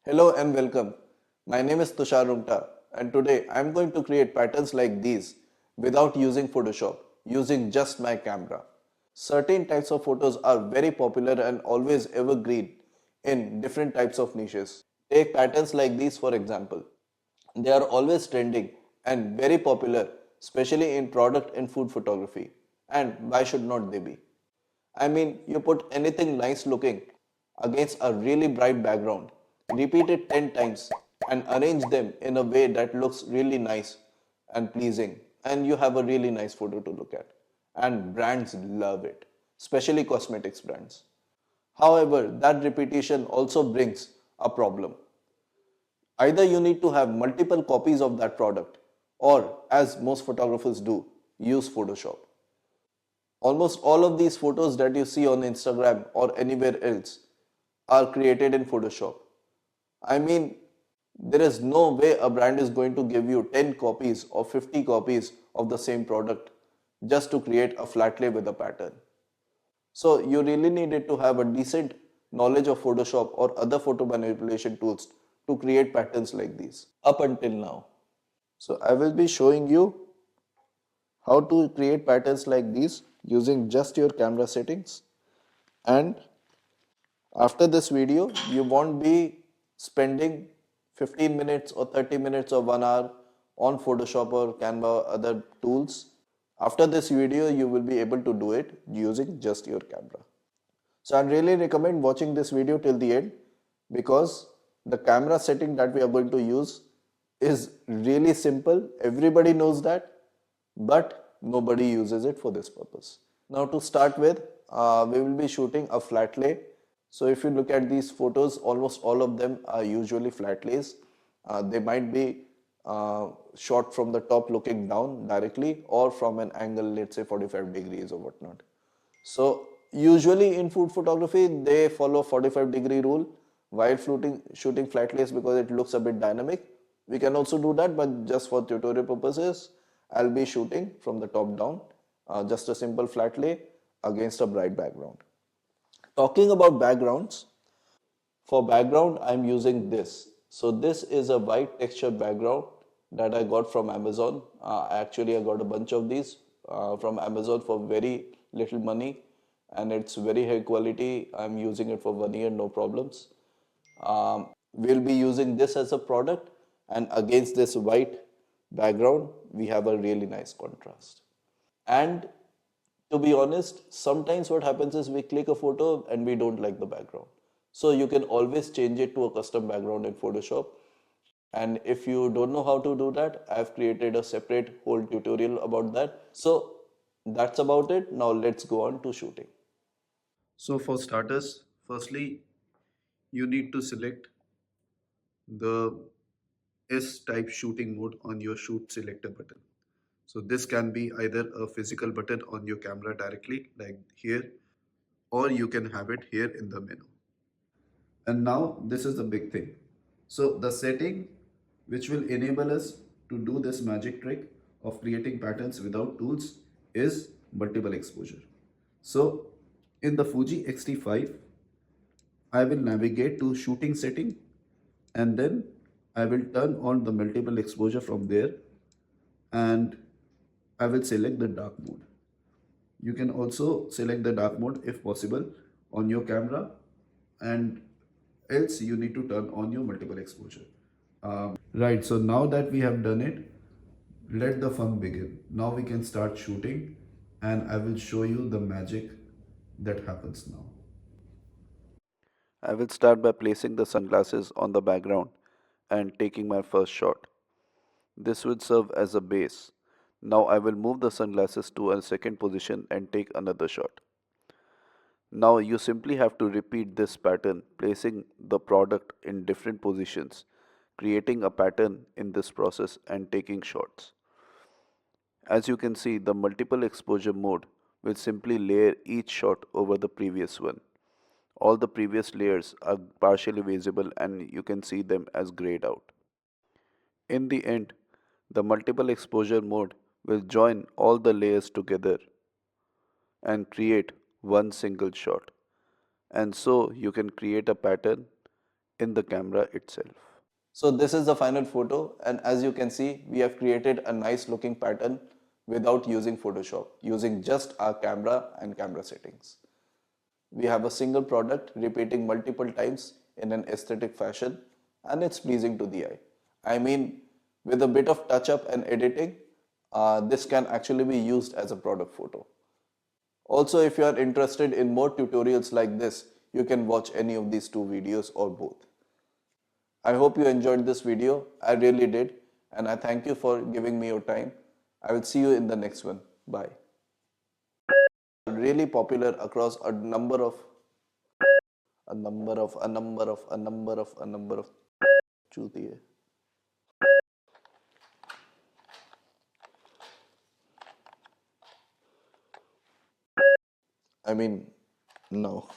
Hello and welcome. My name is Tushar Rumta and today I am going to create patterns like these without using Photoshop, using just my camera. Certain types of photos are very popular and always evergreen in different types of niches. Take patterns like these for example. They are always trending and very popular, especially in product and food photography. And why should not they be? I mean, you put anything nice looking against a really bright background, repeat it 10 times, and arrange them in a way that looks really nice and pleasing, and you have a really nice photo to look at. And brands love it, especially cosmetics brands. However, that repetition also brings a problem. Either you need to have multiple copies of that product, or as most photographers do, use Photoshop. Almost all of these photos that you see on Instagram or anywhere else are created in Photoshop. I mean, there is no way a brand is going to give you 10 copies or 50 copies of the same product just to create a flat lay with a pattern. So you really needed to have a decent knowledge of Photoshop or other photo manipulation tools to create patterns like these up until now. So I will be showing you how to create patterns like these using just your camera settings, and after this video you won't be spending 15 minutes or 30 minutes or 1 hour on Photoshop or Canva or other tools. After this video you will be able to do it using just your camera. So I really recommend watching this video till the end because the camera setting that we are going to use is really simple. Everybody knows that, but nobody uses it for this purpose. Now to start with, we will be shooting a flat lay. So if you look at these photos, almost all of them are usually flat lays. They might be shot from the top looking down directly or from an angle, let's say 45 degrees or whatnot. So usually in food photography, they follow 45-degree rule while shooting flat lays because it looks a bit dynamic. We can also do that, but just for tutorial purposes, I'll be shooting from the top down, just a simple flat lay against a bright background. Talking about backgrounds, for background, I'm using this. So this is a white texture background that I got from Amazon. Actually, I got a bunch of these from Amazon for very little money, and it's very high quality. I'm using it for 1 year, no problems. We'll be using this as a product, and against this white background, we have a really nice contrast. And to be honest, sometimes what happens is we click a photo and we don't like the background. So you can always change it to a custom background in Photoshop. And if you don't know how to do that, I've created a separate whole tutorial about that. So that's about it. Now let's go on to shooting. So for starters, firstly, you need to select the S-type shooting mode on your shoot selector button. So this can be either a physical button on your camera directly, like here, or you can have it here in the menu. And now this is the big thing. So the setting which will enable us to do this magic trick of creating patterns without tools is multiple exposure. So in the Fuji X-T5, I will navigate to shooting setting, and then I will turn on the multiple exposure from there, and I will select the dark mode. You can also select the dark mode if possible on your camera, and else you need to turn on your multiple exposure. Right, so now that we have done it, let the fun begin. Now we can start shooting, and I will show you the magic that happens now. I will start by placing the sunglasses on the background and taking my first shot. This would serve as a base. Now I will move the sunglasses to a second position and take another shot. Now you simply have to repeat this pattern, placing the product in different positions, creating a pattern in this process and taking shots. As you can see, the multiple exposure mode will simply layer each shot over the previous one. All the previous layers are partially visible and you can see them as grayed out. In the end, the multiple exposure mode will join all the layers together and create one single shot. And so you can create a pattern in the camera itself. So this is the final photo, and as you can see, we have created a nice looking pattern without using Photoshop, using just our camera and camera settings. We have a single product repeating multiple times in an aesthetic fashion, and it's pleasing to the eye. I mean, with a bit of touch up and editing, this can actually be used as a product photo. Also, if you are interested in more tutorials like this, you can watch any of these two videos or both. I hope you enjoyed this video. I really did, and I thank you for giving me your time. I will see you in the next one. Bye. Really popular across a number of चूतिए. I mean, no.